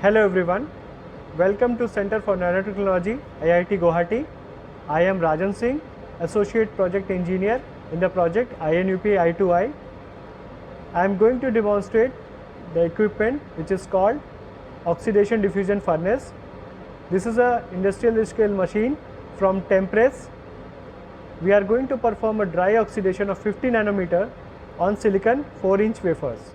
Hello everyone, welcome to Center for Nanotechnology, IIT Guwahati. I am Rajan Singh, Associate Project Engineer in the project INUP I2I. I am going to demonstrate the equipment which is called Oxidation Diffusion Furnace. This is an industrial scale machine from Tempress. We are going to perform a dry oxidation of 50 nanometer on silicon 4-inch wafers.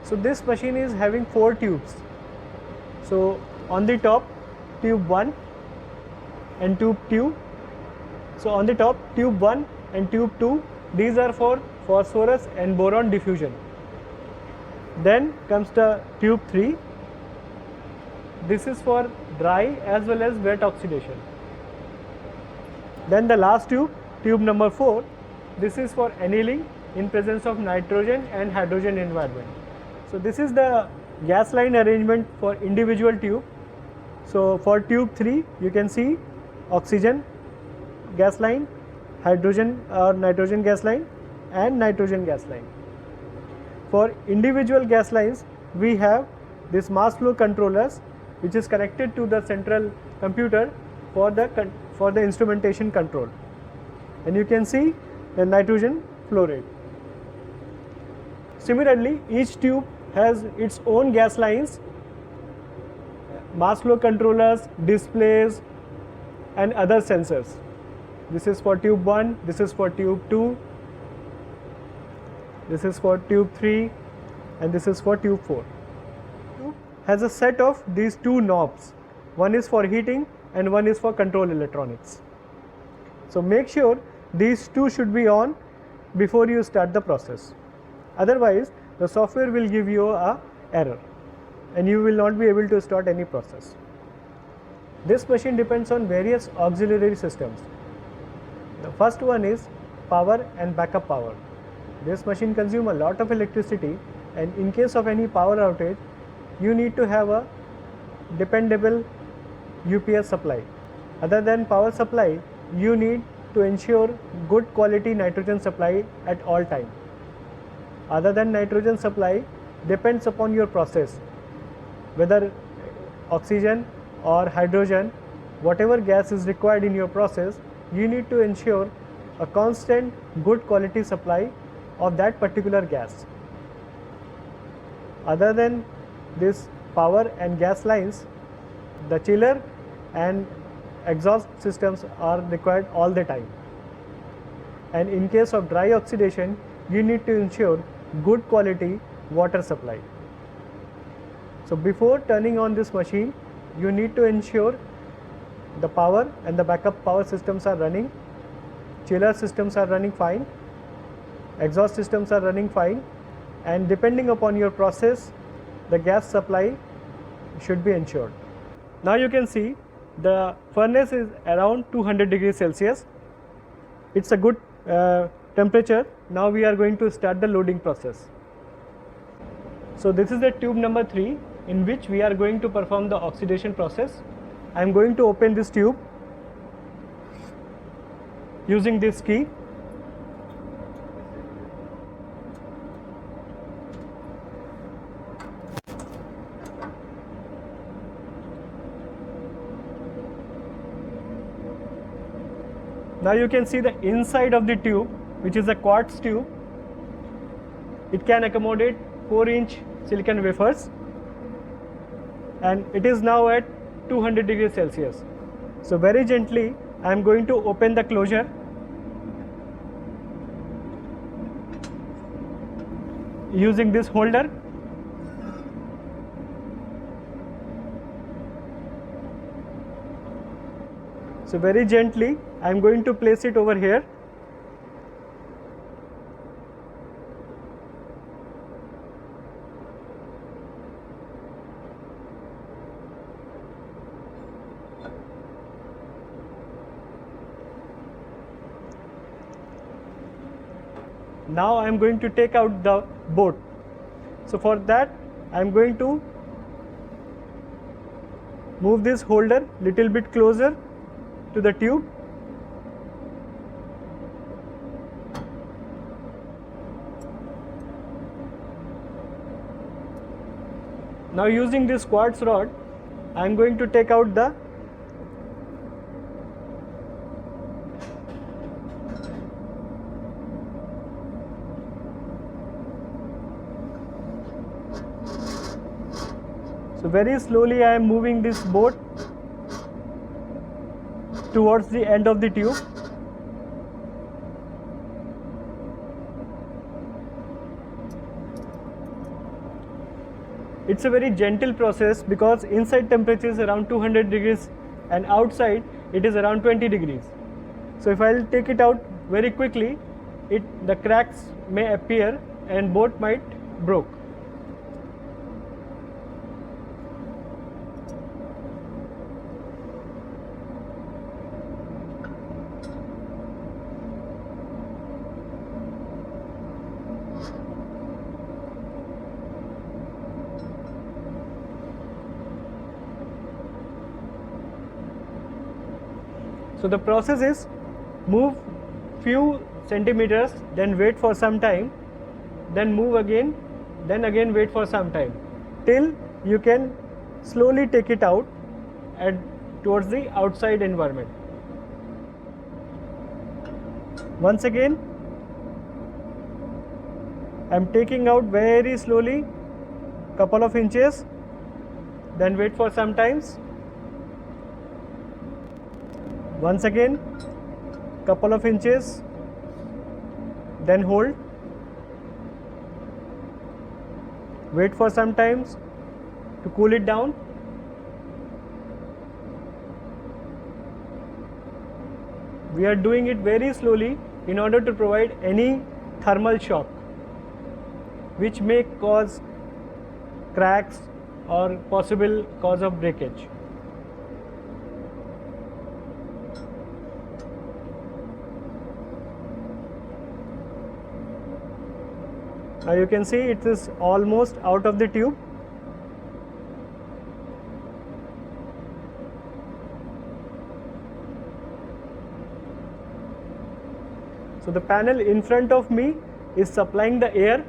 So this machine is having 4 tubes. So on the top, tube 1 and tube 2. So on the top, tube 1 and tube 2, these are for phosphorus and boron diffusion. Then comes the tube 3. This is for dry as well as wet oxidation. Then the last tube, tube number 4, this is for annealing in presence of nitrogen and hydrogen environment. So this is the gas line arrangement for individual tube. So for tube 3, you can see oxygen gas line, hydrogen or nitrogen gas line and nitrogen gas line. For individual gas lines, we have this mass flow controllers which is connected to the central computer for the instrumentation control. And you can see the nitrogen flow rate. Similarly, each tube has its own gas lines, mass flow controllers, displays and other sensors. This is for tube 1, this is for tube 2, this is for tube 3 and this is for tube 4. Tube has a set of these 2 knobs. One is for heating and one is for control electronics. So make sure these 2 should be on before you start the process. Otherwise, the software will give you an error and you will not be able to start any process. This machine depends on various auxiliary systems. The first one is power and backup power. This machine consumes a lot of electricity, and in case of any power outage, you need to have a dependable UPS supply. Other than power supply, you need to ensure good quality nitrogen supply at all times. Other than nitrogen supply depends upon your process, whether oxygen or hydrogen, whatever gas is required in your process, you need to ensure a constant good quality supply of that particular gas. Other than this power and gas lines, the chiller and exhaust systems are required all the time. And in case of dry oxidation, you need to ensure good quality water supply. So before turning on this machine, you need to ensure the power and the backup power systems are running, chiller systems are running fine, exhaust systems are running fine, and depending upon your process, the gas supply should be ensured. Now you can see the furnace is around 200 degrees Celsius. It's a good temperature. Now we are going to start the loading process. So this is the tube number 3 in which we are going to perform the oxidation process. I am going to open this tube using this key. Now you can see the inside of the tube, which is a quartz tube. It can accommodate 4-inch silicon wafers, and it is now at 200 degrees Celsius. So very gently I am going to open the closure using this holder. So very gently I am going to place it over here. Now I am going to take out the boat. So for that I am going to move this holder little bit closer to the tube. Now using this quartz rod I am going to take out the So very slowly I am moving this boat towards the end of the tube. It's a very gentle process because inside temperature is around 200 degrees and outside it is around 20 degrees. So if I'll take it out very quickly, the cracks may appear and boat might broke. So the process is move few centimeters, then wait for some time, then move again, then again wait for some time, till you can slowly take it out and towards the outside environment. Once again, I am taking out very slowly, couple of inches, then wait for some times. Once again, couple of inches, then hold, wait for some times to cool it down. We are doing it very slowly in order to provide any thermal shock which may cause cracks or possible cause of breakage. Now you can see it is almost out of the tube. So the panel in front of me is supplying the air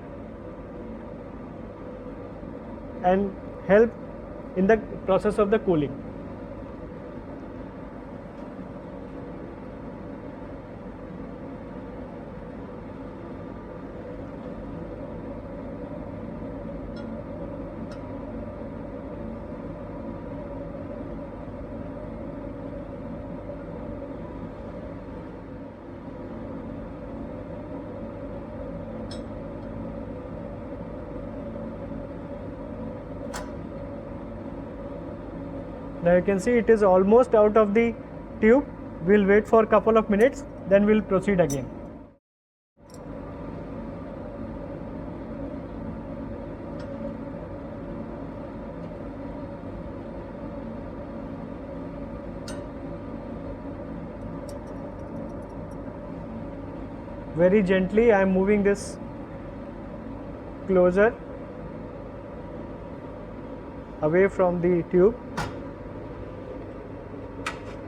and help in the process of the cooling. Now you can see it is almost out of the tube. We'll wait for a couple of minutes, then we'll proceed again. Very gently I am moving this closer away from the tube,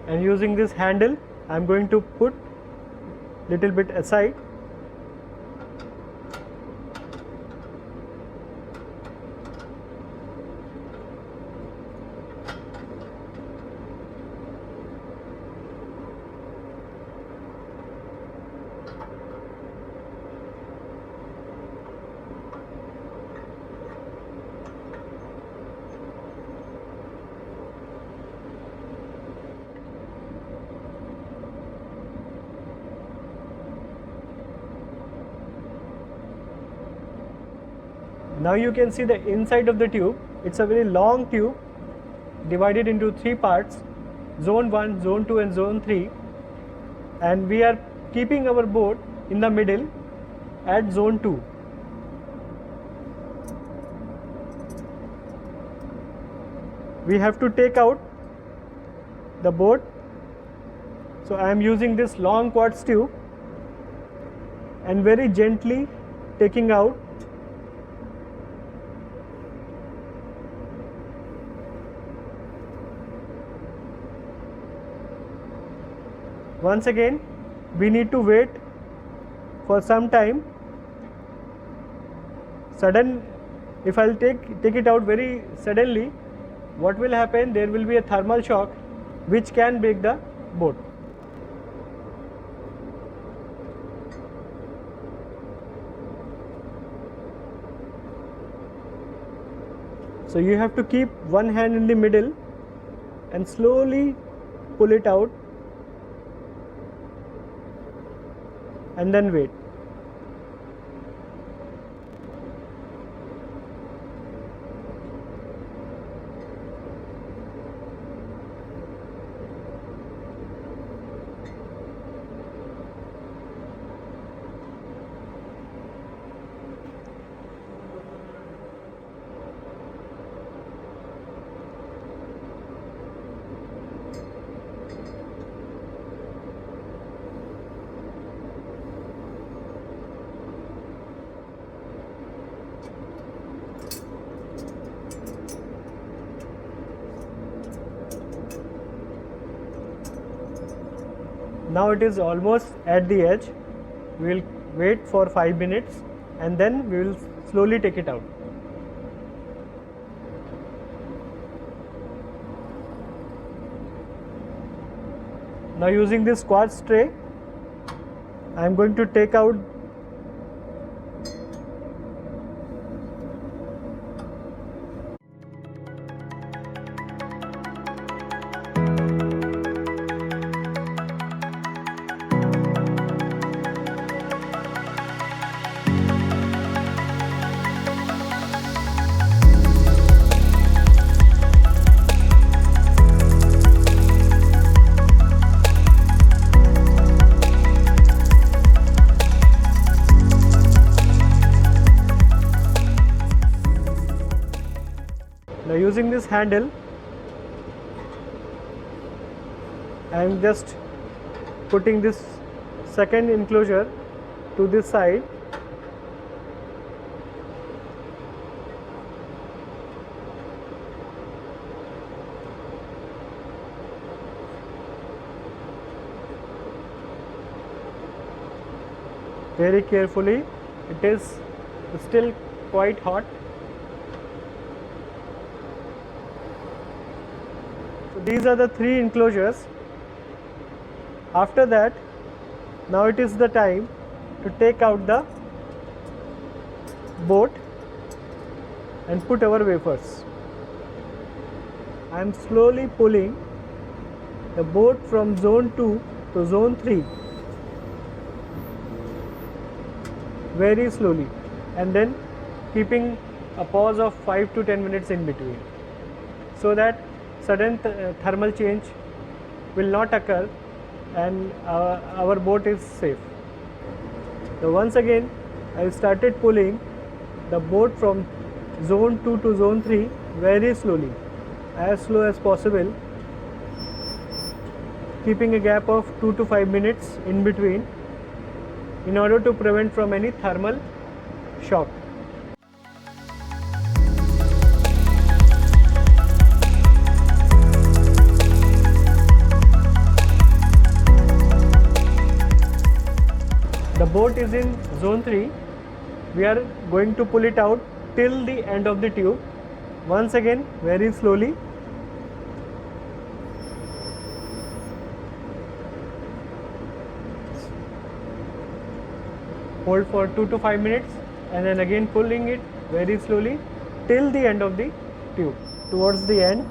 and using this handle I am going to put little bit aside. Now you can see the inside of the tube. It's a very long tube divided into 3 parts, zone 1, zone 2 and zone 3, and we are keeping our board in the middle at zone 2. We have to take out the board. So I am using this long quartz tube and very gently taking out. Once again, we need to wait for some time. If I'll take it out very suddenly, what will happen? There will be a thermal shock which can break the board. So you have to keep one hand in the middle and slowly pull it out and then wait. Now it is almost at the edge. We will wait for 5 minutes and then we will slowly take it out. Now using this quartz tray, I am going to take out Now using this handle, I am just putting this second enclosure to this side. Very carefully. It is still quite hot. These are the 3 enclosures. After that, now it is the time to take out the board and put our wafers. I am slowly pulling the board from zone 2 to zone 3 very slowly, and then keeping a pause of 5 to 10 minutes in between, so that sudden thermal change will not occur and our boat is safe. So once again, I started pulling the boat from zone 2 to zone 3 very slowly, as slow as possible, keeping a gap of 2 to 5 minutes in between in order to prevent from any thermal shock. The boat is in zone 3. We are going to pull it out till the end of the tube. Once again, very slowly. Hold for 2 to 5 minutes and then again pulling it very slowly till the end of the tube. Towards the end,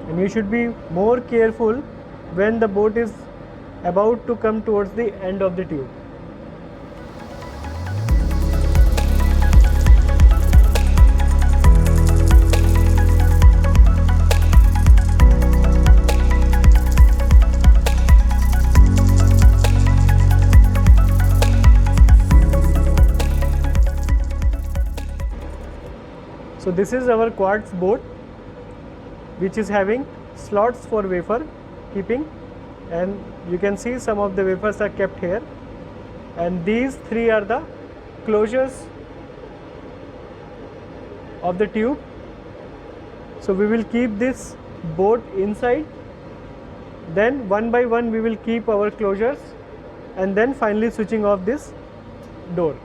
and you should be more careful when the boat is about to come towards the end of the tube. So this is our quartz board, which is having slots for wafer keeping, and you can see some of the wafers are kept here, and these three are the closures of the tube. So we will keep this board inside, then one by one we will keep our closures, and then finally switching off this door.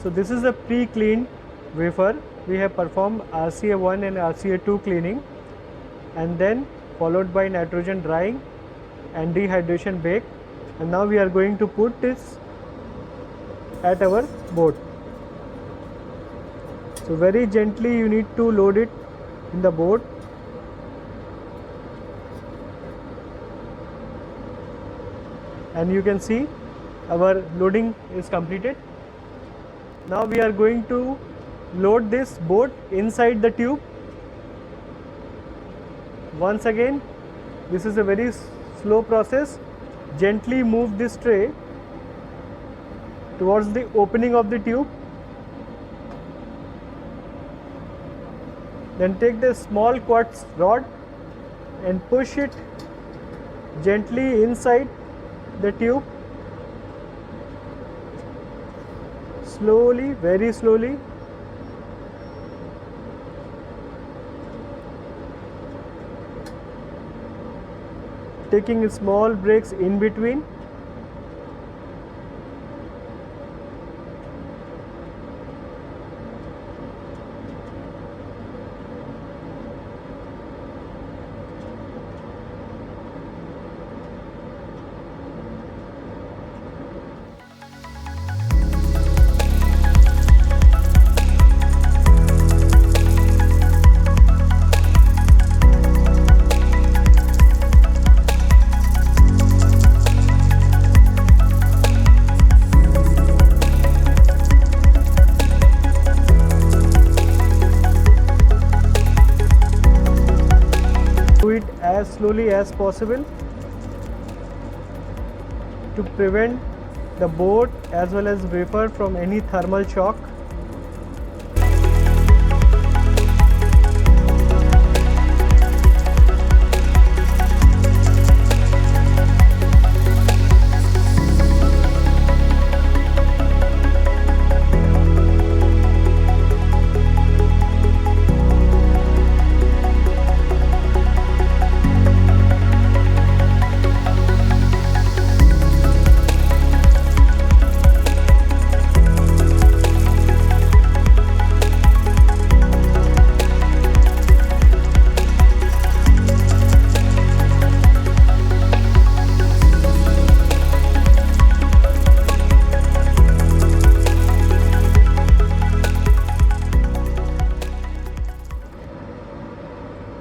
So this is a pre-cleaned wafer. We have performed RCA1 and RCA2 cleaning, and then followed by nitrogen drying and dehydration bake, and now we are going to put this at our board. So very gently you need to load it in the board. And you can see our loading is completed. Now we are going to load this board inside the tube. Once again, this is a very slow process. Gently move this tray towards the opening of the tube. Then take the small quartz rod and push it gently inside the tube. Slowly, very slowly. Taking small breaks in between. Do it as slowly as possible to prevent the board as well as wafer from any thermal shock.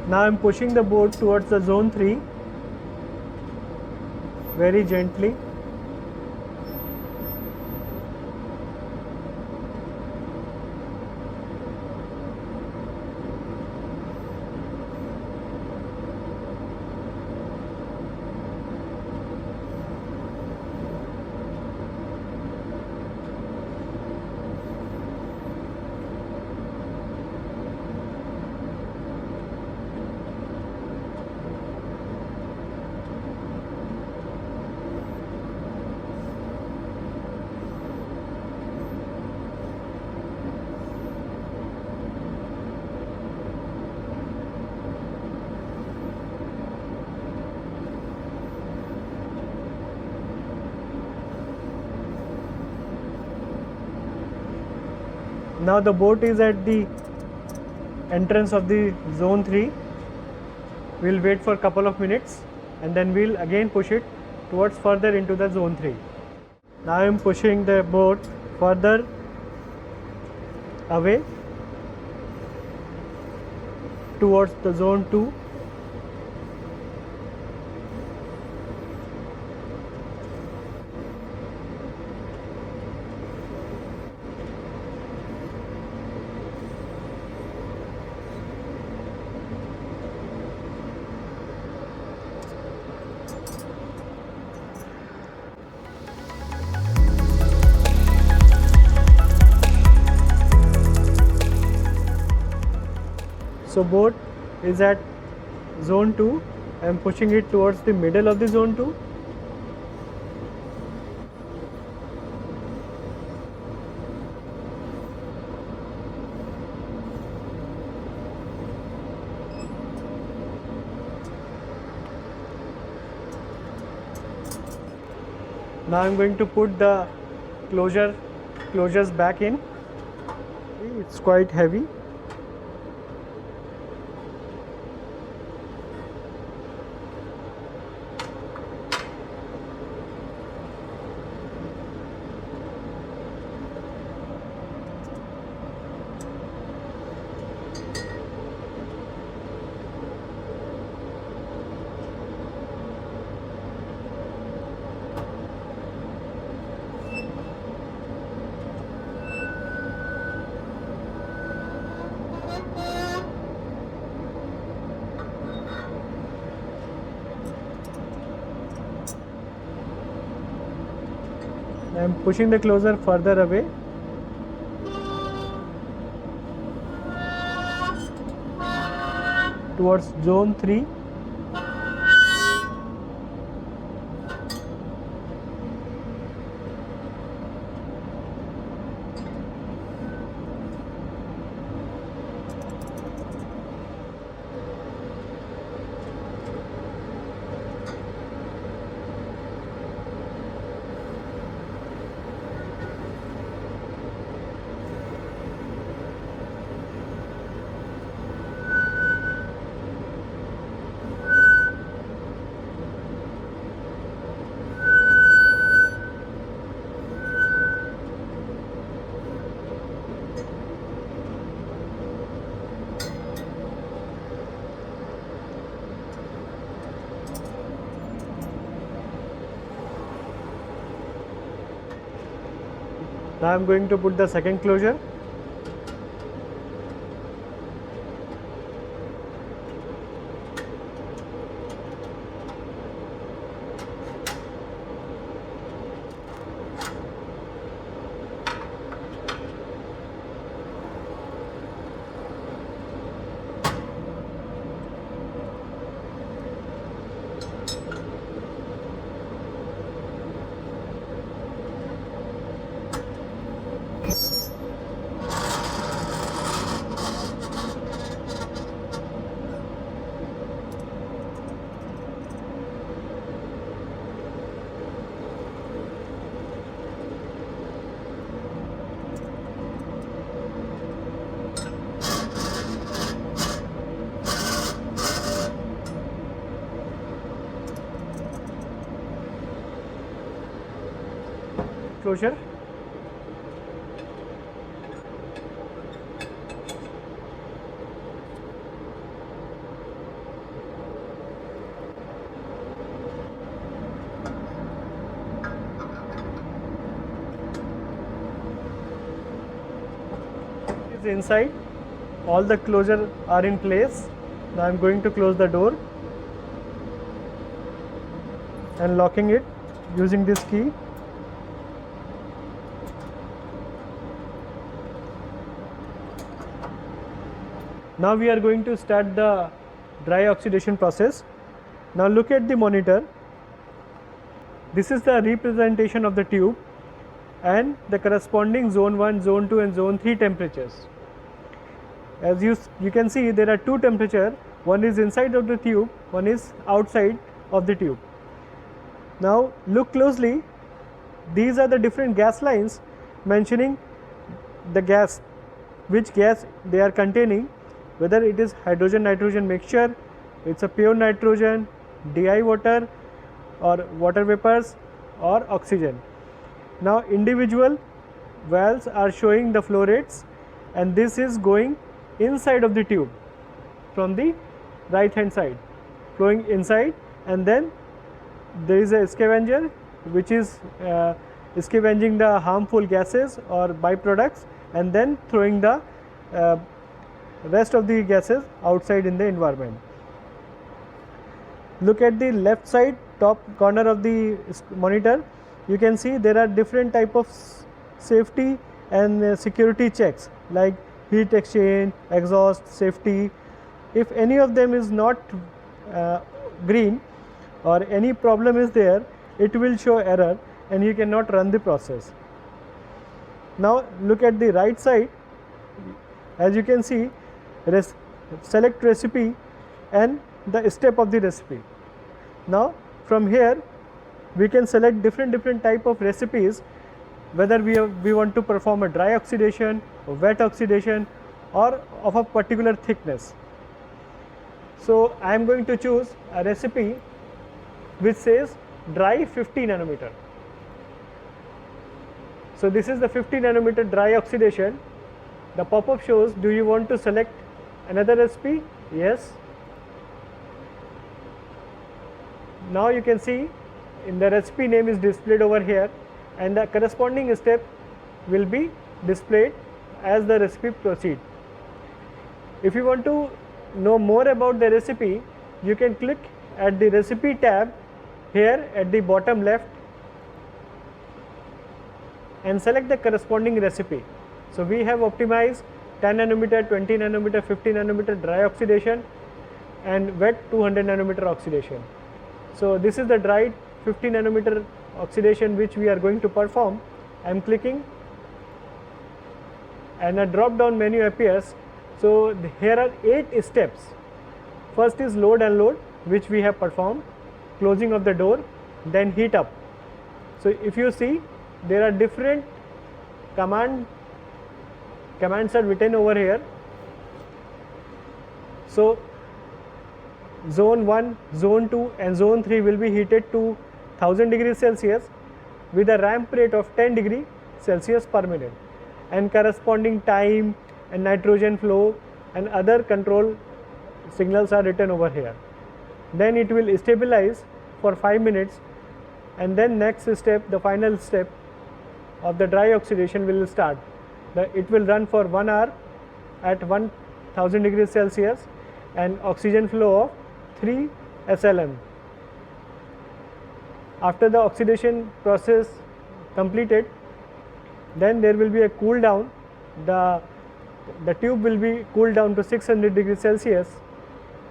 Now I am pushing the board towards the zone 3 very gently. Now the boat is at the entrance of the zone 3. We'll wait for a couple of minutes and then we'll again push it towards further into the zone 3. Now I am pushing the boat further away towards the zone 2. So boat is at zone 2. I am pushing it towards the middle of the zone 2. Now I am going to put the closures back in. It's quite heavy. I am pushing the closer further away. Towards zone 3. Now I am going to put the second closure. Closure. Is inside. All the closures are in place. Now I am going to close the door and locking it using this key. Now we are going to start the dry oxidation process. Now look at the monitor. This is the representation of the tube and the corresponding zone 1, zone 2 and zone 3 temperatures. As you can see, there are two temperatures. One is inside of the tube, one is outside of the tube. Now look closely. These are the different gas lines mentioning the gas which gas they are containing, whether it is hydrogen nitrogen mixture, it's a pure nitrogen, DI water, or water vapors, or oxygen. Now individual valves are showing the flow rates, and this is going inside of the tube from the right hand side, flowing inside, and then there is a scavenger which is scavenging the harmful gases or byproducts and then throwing the rest of the gases outside in the environment. Look at the left side top corner of the monitor. You can see there are different type of safety and security checks like heat exchange, exhaust, safety. If any of them is not green or any problem is there, it will show error and you cannot run the process. Now look at the right side. As you can see, select recipe and the step of the recipe. Now from here we can select different type of recipes, whether we want to perform a dry oxidation, or wet oxidation, or of a particular thickness. So I am going to choose a recipe which says dry 50 nanometer. So this is the 50 nanometer dry oxidation. The pop-up shows, do you want to select another recipe? Yes. Now you can see in the recipe name is displayed over here, and the corresponding step will be displayed as the recipe proceeds. If you want to know more about the recipe, you can click at the recipe tab here at the bottom left and select the corresponding recipe. So we have optimized 10 nanometer, 20 nanometer, 50 nanometer dry oxidation and wet 200 nanometer oxidation. So this is the dry 50 nanometer oxidation which we are going to perform. I am clicking and a drop down menu appears. So here are 8 steps. First is load and unload, which we have performed, closing of the door, then heat up. So if you see, there are different commands are written over here. So zone 1, zone 2 and zone 3 will be heated to 1000 degrees Celsius with a ramp rate of 10 degrees Celsius per minute, and corresponding time and nitrogen flow and other control signals are written over here. Then it will stabilize for 5 minutes, and then next step, the final step of the dry oxidation will start. It will run for 1 hour at 1000 degrees Celsius and oxygen flow of 3 SLM. After the oxidation process completed, then there will be a cool down. The tube will be cooled down to 600 degrees Celsius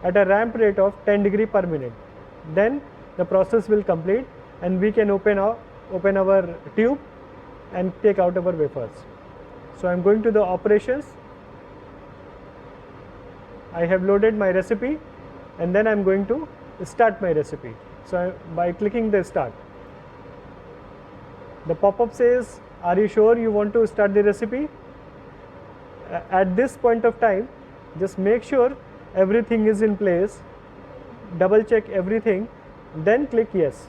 at a ramp rate of 10 degree per minute. Then the process will complete and we can open our tube and take out our wafers. So I am going to the operations. I have loaded my recipe and then I am going to start my recipe. So by clicking the start, the pop-up says, are you sure you want to start the recipe? At this point of time, just make sure everything is in place, double check everything, then click yes.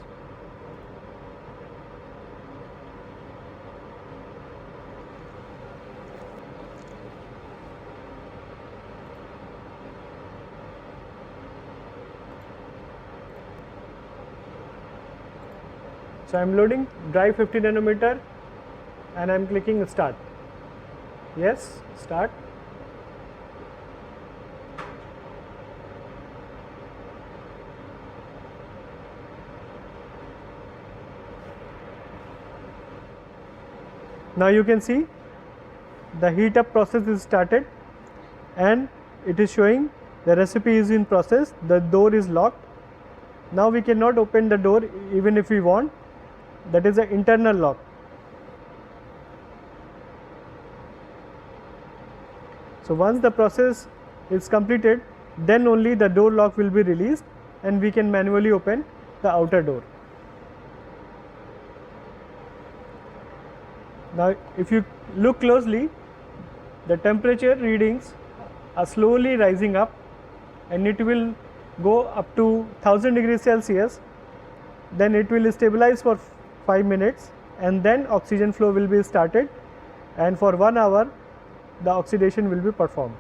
So I am loading dry 50 nanometer and I am clicking start. Yes, start. Now you can see the heat up process is started and it is showing the recipe is in process, the door is locked. Now we cannot open the door even if we want, that is an internal lock. So once the process is completed, then only the door lock will be released and we can manually open the outer door. Now if you look closely, the temperature readings are slowly rising up, and it will go up to 1000 degrees Celsius. Then it will stabilize for 5 minutes, and then oxygen flow will be started, and for 1 hour the oxidation will be performed.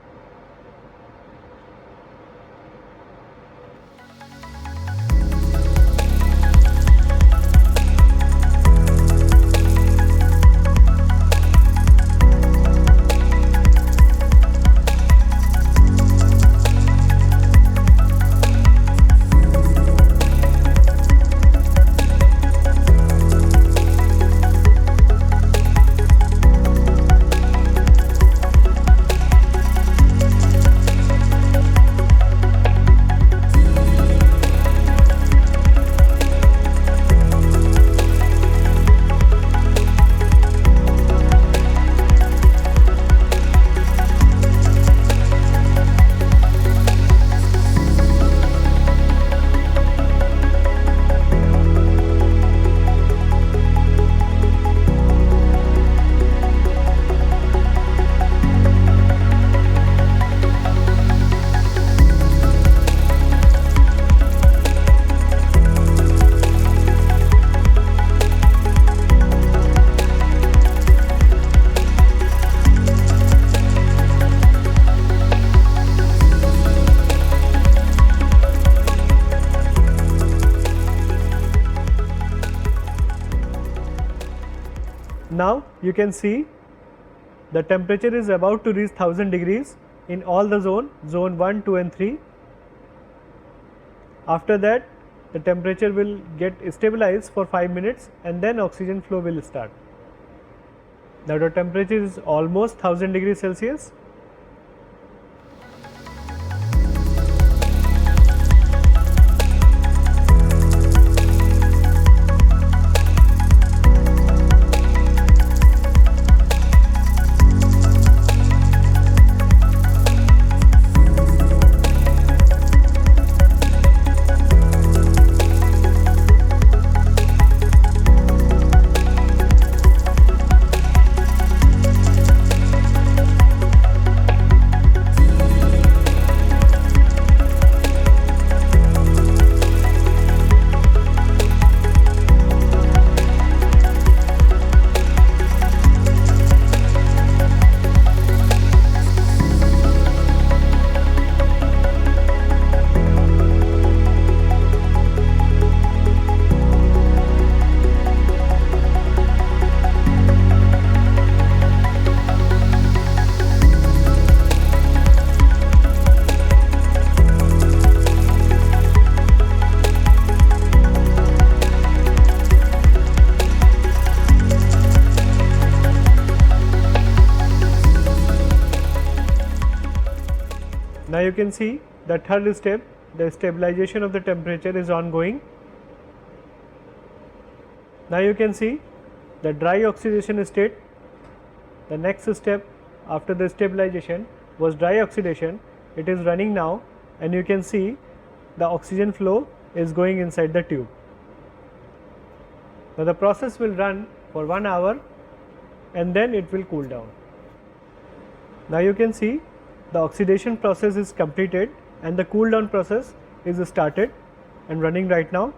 Now you can see the temperature is about to reach 1000 degrees in all the zone 1, 2 and 3. After that the temperature will get stabilized for 5 minutes, and then oxygen flow will start. Now the temperature is almost 1000 degrees Celsius. Now you can see the third step, the stabilization of the temperature is ongoing. Now you can see the dry oxidation state. The next step after the stabilization was dry oxidation. It is running now, and you can see the oxygen flow is going inside the tube. Now the process will run for 1 hour, and then it will cool down. Now you can see the oxidation process is completed, and the cool down process is started and running right now.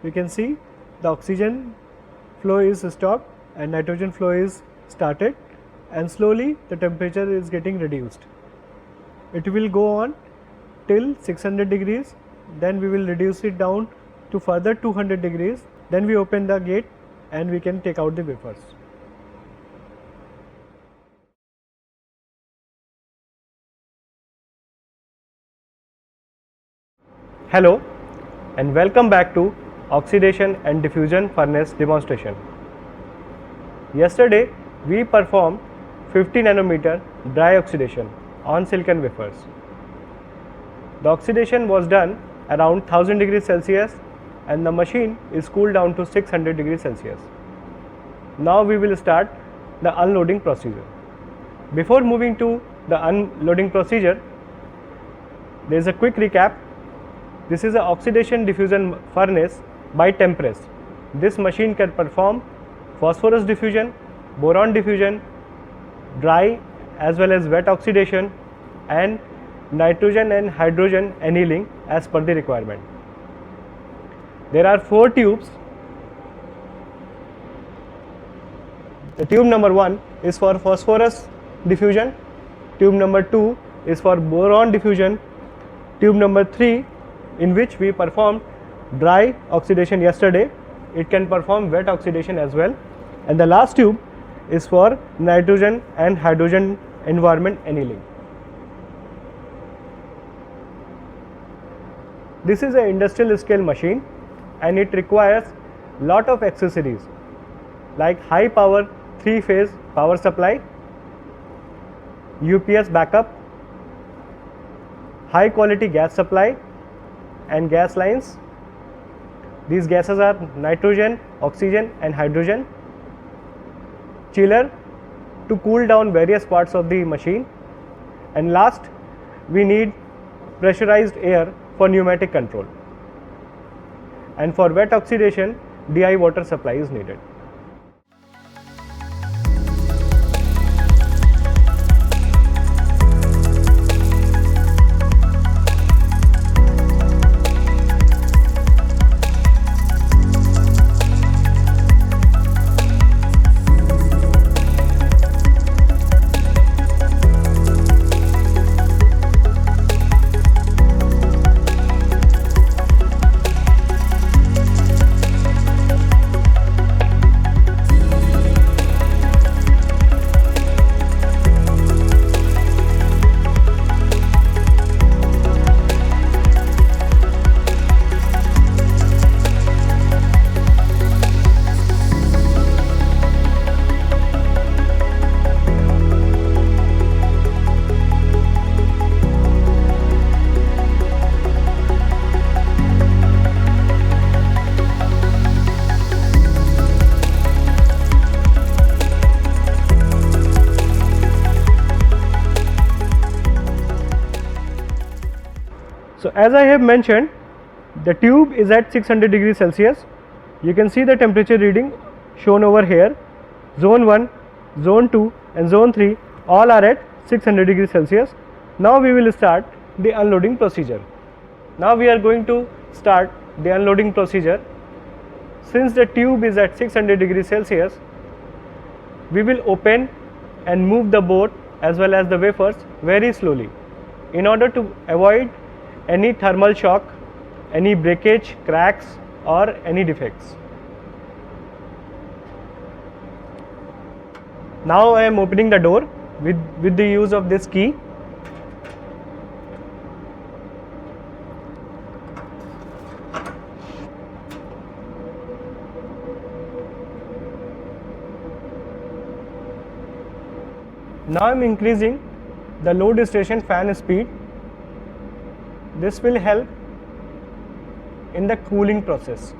You can see the oxygen flow is stopped and nitrogen flow is started, and slowly the temperature is getting reduced. It will go on till 600 degrees, then we will reduce it down to further 200 degrees, then we open the gate and we can take out the wafers. Hello and welcome back to Oxidation and Diffusion furnace demonstration. Yesterday we performed 50 nanometer dry oxidation on silicon wafers. The oxidation was done around 1000 degrees Celsius and the machine is cooled down to 600 degrees Celsius. Now we will start the unloading procedure. Before moving to the unloading procedure, there is a quick recap. This is an oxidation diffusion furnace by temp press. This machine can perform phosphorus diffusion, boron diffusion, dry as well as wet oxidation and nitrogen and hydrogen annealing as per the requirement. There are 4 tubes. The tube number 1 is for phosphorus diffusion, tube number 2 is for boron diffusion, tube number 3 in which we performed dry oxidation yesterday, it can perform wet oxidation as well, and the last tube is for nitrogen and hydrogen environment annealing. This is an industrial scale machine and it requires lot of accessories like high power 3-phase power supply, UPS backup, high quality gas supply and gas lines. These gases are nitrogen, oxygen and hydrogen. Chiller to cool down various parts of the machine, and last we need pressurized air for pneumatic control, and for wet oxidation DI water supply is needed. So as I have mentioned, the tube is at 600 degrees Celsius. You can see the temperature reading shown over here. Zone 1, Zone 2 and Zone 3 all are at 600 degrees Celsius. Now we will start the unloading procedure. Now we are going to start the unloading procedure. Since the tube is at 600 degrees Celsius, we will open and move the board as well as the wafers very slowly in order to avoid any thermal shock, any breakage, cracks or any defects. Now I am opening the door with the use of this key. Now I am increasing the load station fan speed. This will help in the cooling process.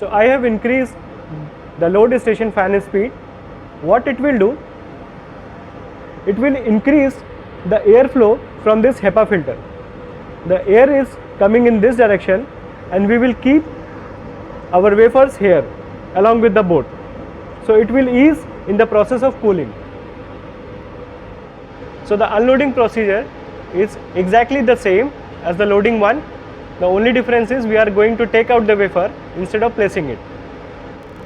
So I have increased the load station fan speed. What it will do? It will increase the airflow from this HEPA filter. The air is coming in this direction and we will keep our wafers here along with the board. So it will ease in the process of cooling. So the unloading procedure is exactly the same as the loading one. The only difference is we are going to take out the wafer instead of placing it.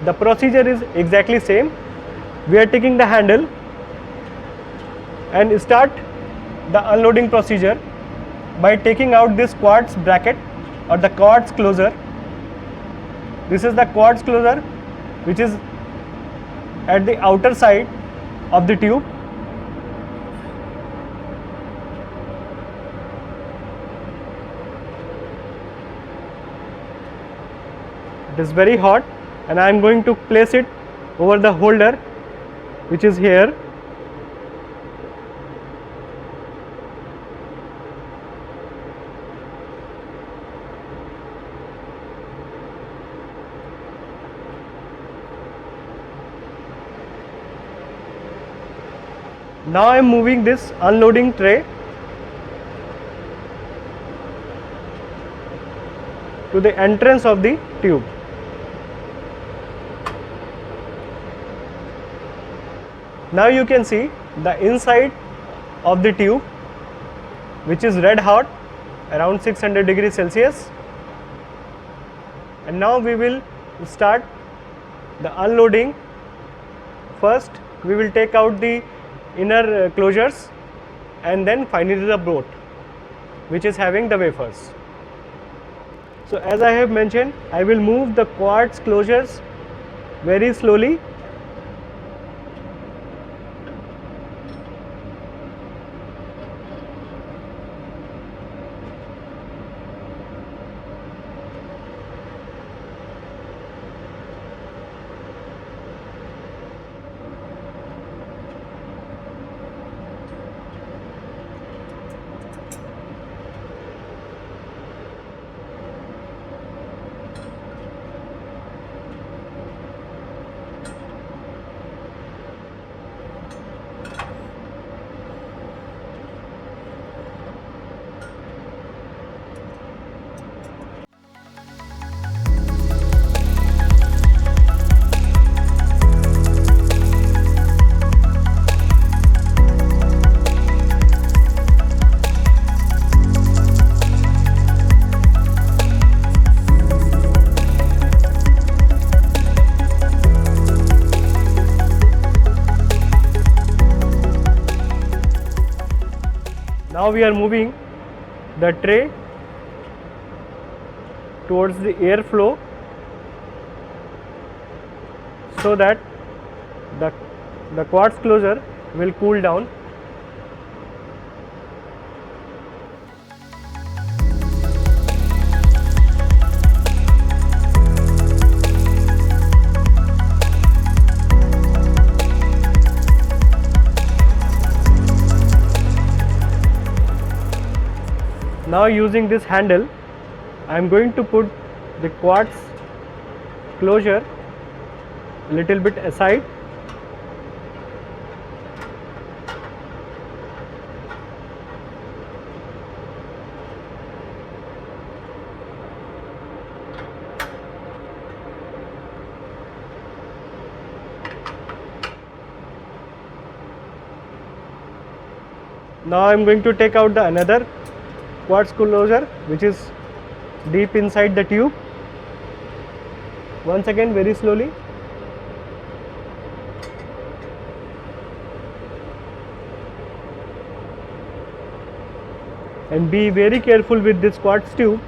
The procedure is exactly same. We are taking the handle and start the unloading procedure by taking out this quartz bracket or the quartz closer. This is the quartz closer which is at the outer side of the tube. It is very hot and I am going to place it over the holder which is here. Now I am moving this unloading tray to the entrance of the tube. Now you can see the inside of the tube, which is red hot, around 600 degrees Celsius. And now we will start the unloading. First we will take out the inner closures and then finally the broth, which is having the wafers. So as I have mentioned, I will move the quartz closures very slowly. Now we are moving the tray towards the airflow so that the quartz closure will cool down. Now using this handle, I am going to put the quartz closure a little bit aside. Now I am going to take out the another quartz closure, which is deep inside the tube. Once again, very slowly. And be very careful with this quartz tube.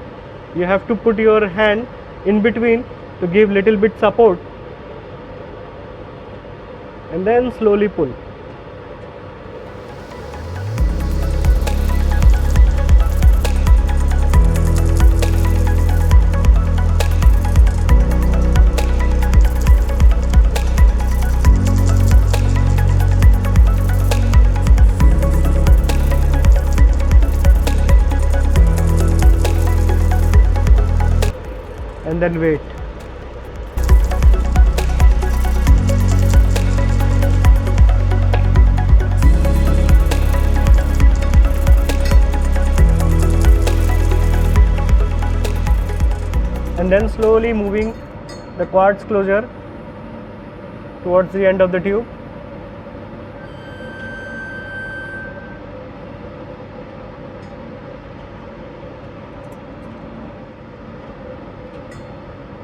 You have to put your hand in between to give little bit support and then slowly pull. And then wait. And then slowly moving the quartz closure towards the end of the tube.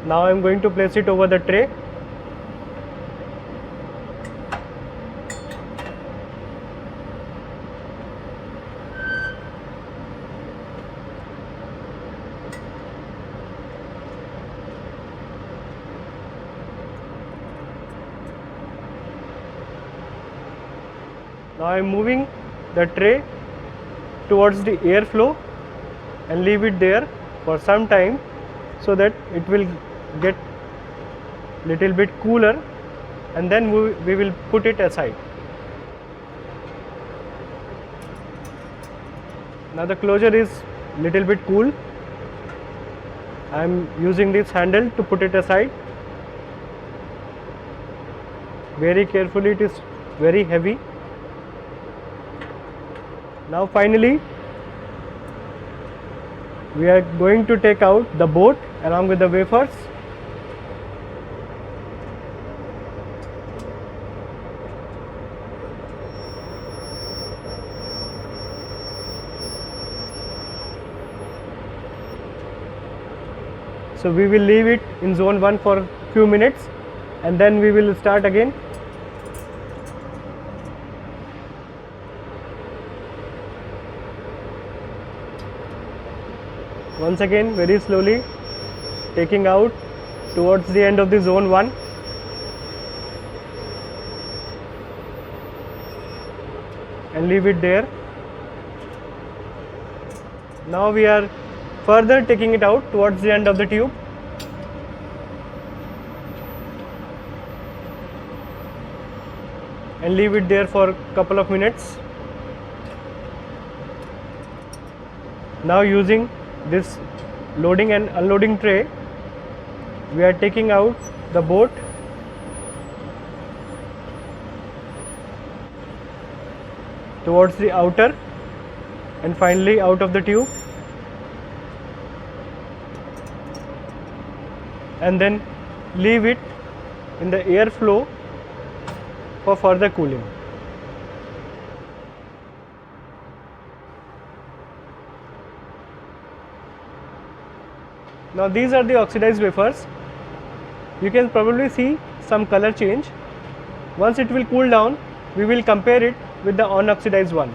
Now I am going to place it over the tray. Now I am moving the tray towards the airflow and leave it there for some time so that it will get little bit cooler and then we will put it aside. Now the closure is little bit cool. I am using this handle to put it aside. Very carefully, it is very heavy. Now finally, we are going to take out the boat along with the wafers. So we will leave it in zone 1 for few minutes and then we will start again. Once again, very slowly taking out towards the end of the zone 1. And leave it there. Now we are further taking it out towards the end of the tube. And leave it there for a couple of minutes. Now using this loading and unloading tray, we are taking out the boat towards the outer and finally out of the tube, and then leave it in the airflow for further cooling. Now these are the oxidized wafers. You can probably see some color change. Once it will cool down, we will compare it with the unoxidized one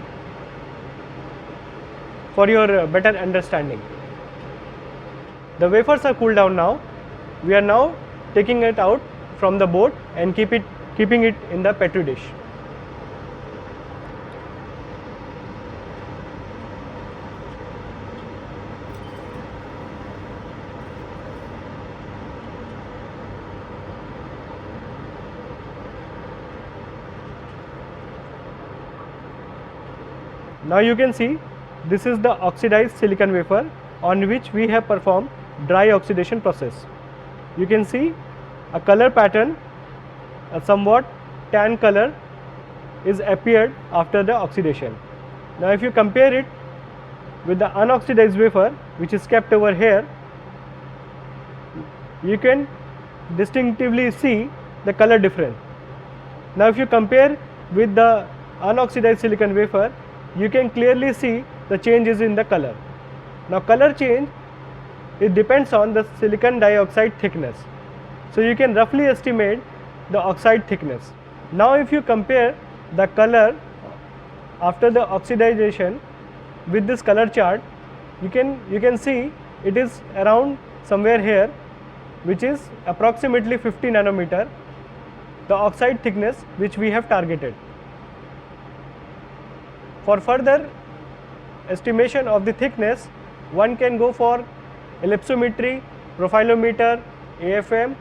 for your better understanding. The wafers are cooled down now. We are now taking it out from the boat and keeping it in the petri dish. Now you can see this is the oxidized silicon wafer on which we have performed dry oxidation process. You can see a color pattern, a somewhat tan color is appeared after the oxidation. Now if you compare it with the unoxidized wafer which is kept over here, you can distinctively see the color difference. Now if you compare with the unoxidized silicon wafer, you can clearly see the changes in the color. Now color change, it depends on the silicon dioxide thickness. So you can roughly estimate the oxide thickness. Now if you compare the color after the oxidation with this color chart, you can see it is around somewhere here, which is approximately 50 nanometer, the oxide thickness which we have targeted. For further estimation of the thickness, one can go for ellipsometry, profilometer, AFM,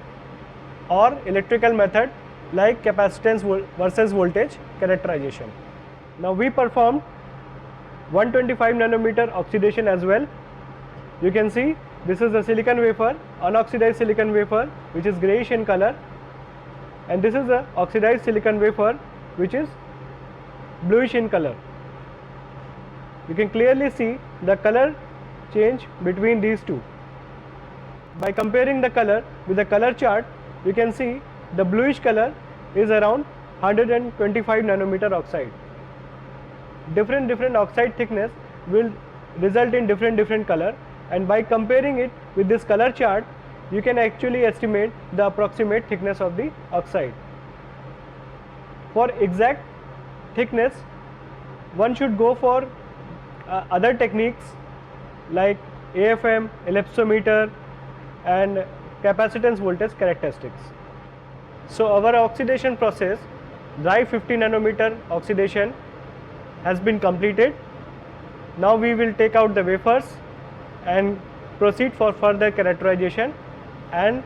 or electrical method like capacitance versus voltage characterization. Now we performed 125 nanometer oxidation as well. You can see this is the silicon wafer, unoxidized silicon wafer which is grayish in color, and this is the oxidized silicon wafer which is bluish in color. You can clearly see the color change between these two. By comparing the color with the color chart, you can see the bluish color is around 125 nanometer oxide. Different oxide thickness will result in different color, and by comparing it with this color chart, you can actually estimate the approximate thickness of the oxide. For exact thickness, one should go for other techniques like AFM, ellipsometer, and capacitance voltage characteristics. So our oxidation process, dry 50 nanometer oxidation, has been completed. Now we will take out the wafers and proceed for further characterization and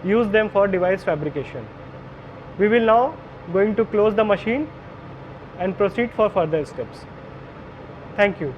use them for device fabrication. We will now going to close the machine and proceed for further steps. Thank you.